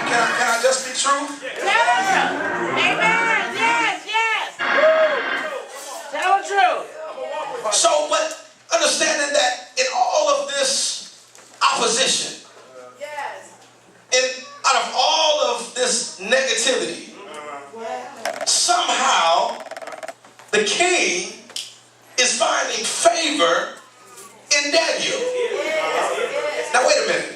Can I just be true? Yeah. Amen. Yes, yes. Tell the truth. So, but understanding that in all of this opposition, and out of all of this negativity, somehow the king is finding favor in Daniel. Now wait a minute.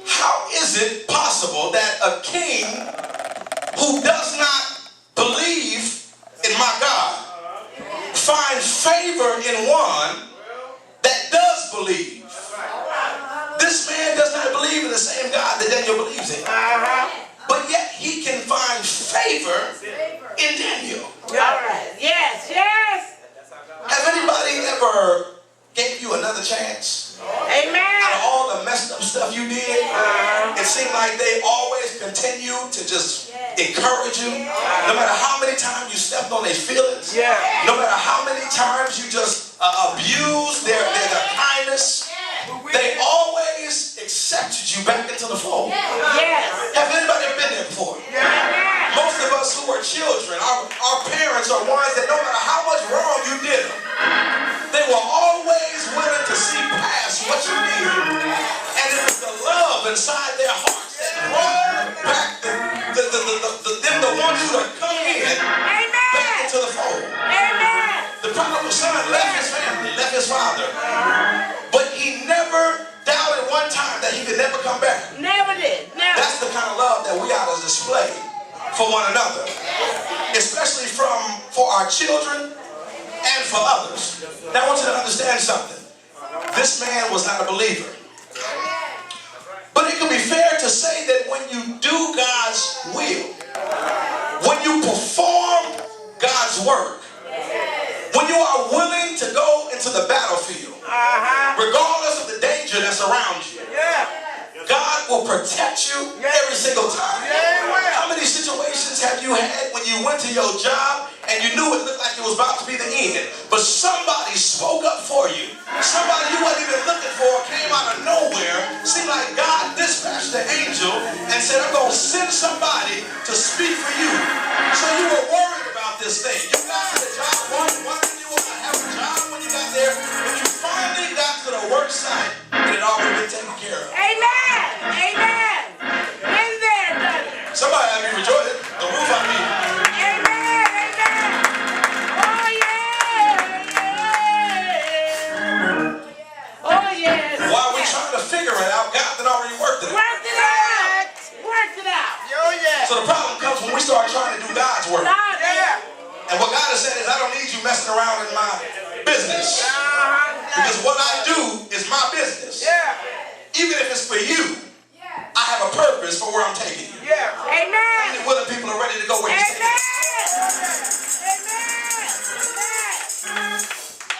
How is it possible that a king who does not believe in my God finds favor in one that does believe? This man does not believe in the same God that Daniel believes in. But yet he can find favor in Daniel. All right. Yes, yes. Has anybody ever gave you another chance? Amen. Out of all the messed up stuff you did, it seemed like they always continue to just encourage you. No matter how many times you stepped on their feelings, no matter how many times you just abused their kindness, they always accepted you back into the fold. Yes. Have anybody ever been there before? Most of us who are children, our parents are ones that no matter how much wrong you did them, they were always willing to see past what you did. And it was the love inside their hearts that brought back the ones who had come in back into the fold. Amen. The prodigal son left his family, left his father, but he never doubted one time that he could never come back. Never did. Never. That's the kind of love that we ought to display for one another, especially for our children and for others. Now I want you to understand something. This man was not a believer. But it can be fair to say that when you do God's will, when you perform God's work, when you are willing to go into the battlefield, regardless of the danger that's around you, God will protect you every single time. How many situations have you had when you went to your job and you knew it looked like it was about to be the end, but somebody spoke up for you? Somebody you wasn't even looking for came out of nowhere. Seemed like God dispatched the angel and said, I'm going to send somebody to speak for you. So you were worried about this thing. You got to the job wondering you were going to have a job when you got there, but you finally got to the work site and it already been taken care of. Amen. Amen. Been there, done it. Somebody had me rejoicing. The roof I mean. Amen. Amen. Oh, yeah. Oh, yes. While we're trying to figure it out, God had already worked it out. Worked it out. Worked it out. So the problem comes when we start trying to do God's work. God, And what God has said is, I don't need you messing around in my business. Because what I do is my business. Even if it's for you, I have a purpose for where I'm taking you. Amen. And willing people are ready to go where He's taking Amen. you.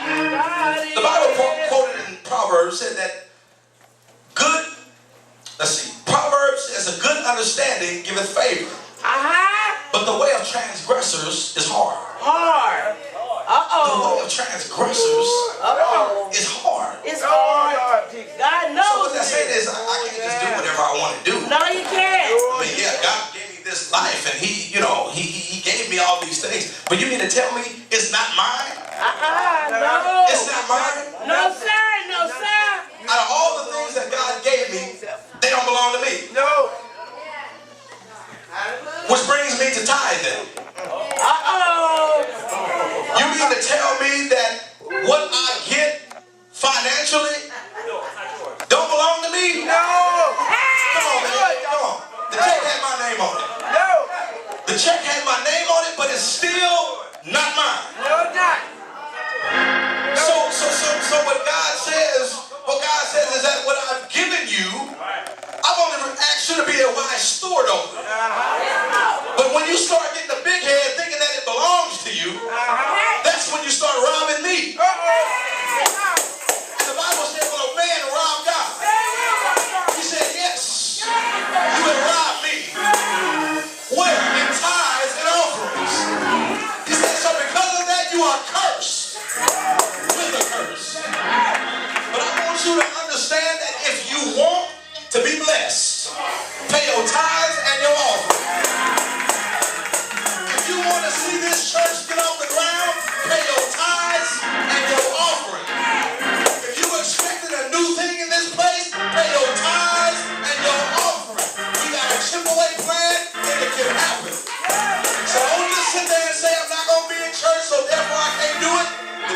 Amen. The Bible quoted in Proverbs said that Proverbs says a good understanding giveth favor. But the way of transgressors is hard. Hard. The way of transgressors is hard. It's hard. God knows. So what that saying is, I can't just do whatever I want to do. No, you can't. I mean, yeah, God gave me this life, and He gave me all these things. But you mean to tell me it's not mine? No. It's not mine? No, sir. No, sir. Out of all the things that God gave me, they don't belong to me. Which brings me to tithing. You mean to tell me that what I get financially don't belong to me? No. Come on, man. Come on. The check had my name on it. The check had my name on it, but it's still not mine. So what God says is that what I've given you, I've only asked you to be a wise steward over it. But when you start getting a big head thinking that it belongs to you, that's when you start robbing me. And the Bible said, will a man rob God? He said, yes, you will rob me. Where? In tithes and offerings. He said, so because of that, you are cursed with a curse. But I want you to understand that if you want to be blessed, pay your tithes and your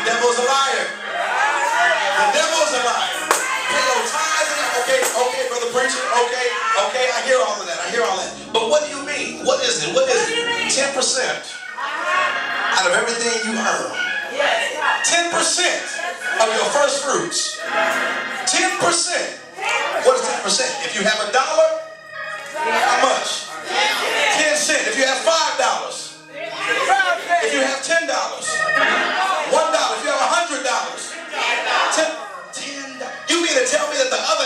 The devil's a liar. The devil's a liar. Pay your tithes. Okay, brother preacher. Okay, I hear all of that. But what do you mean? What is it? 10% out of everything you earn. 10% of your first fruits. 10%. What is 10%? If you have $1, how much? 10 cents. If you have $5. If you have $10. $1. If you have $100. $10. You mean to tell me that the other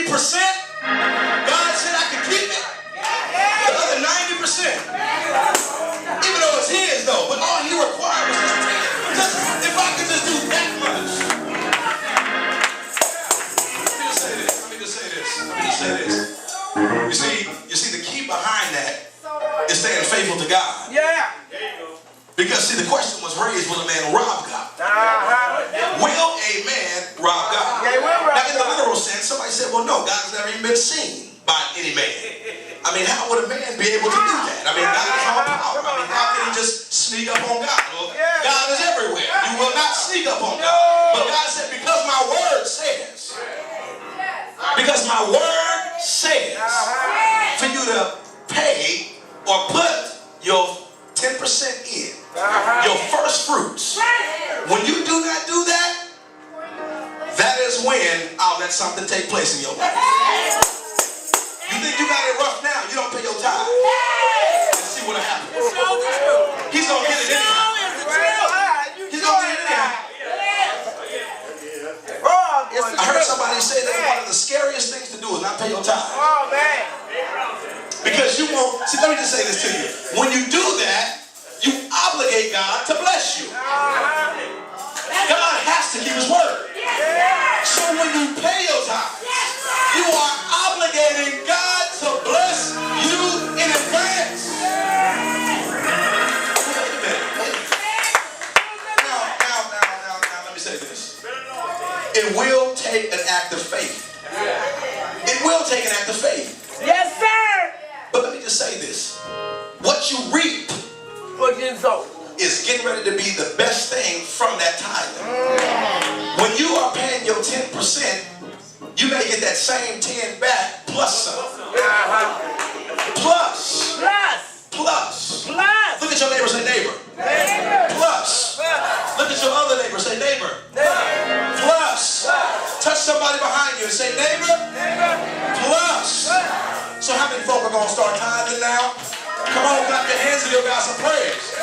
90%, God said I could keep it? The other 90%. Even though it's his though, but all he required was just 10. If I could just do that much. Let me just say this. You see the key behind that is staying faithful to God. Yeah. Because see, the question was raised, will a man rob God? Will a man rob God? Yeah, he will rob now, in the God. literal sense, somebody said, well, no, God's never even been seen by any man. I mean, how would a man be able to do that? I mean, God is all power. I mean, how can he just sneak up on God? Well, God is everywhere. You will not sneak up on God. But God said, because my word says for you to pay or put your 10% in, your first fruits. When you do not do that, that is when I'll let something take place in your life. You think you got it rough now, you don't pay your tithe. Let's see what'll happen. He's going to get it anyhow. He's going to get it anyhow. I heard somebody say that one of the scariest things to do is not pay your tithe. Oh, man. Because you won't, see, let me just say this to you. When you do that, you obligate God to bless you. God has to keep his word. So when you pay your tithe, you are obligating God to bless you in advance. Now, let me say this. It will take an act of faith. It will take an act of faith. Yes, sir. But let me just say this. What you reap is getting ready to be the best thing from that tithe. When you are paying your 10%, you may get that same 10 back plus some. Plus. Look at your neighbor, say neighbor. Plus. Look at your other neighbor, say neighbor. Plus. Touch somebody behind you and say neighbor. Plus. So how many folk are going to start tithing now? Come on, clap your hands and give God some praise.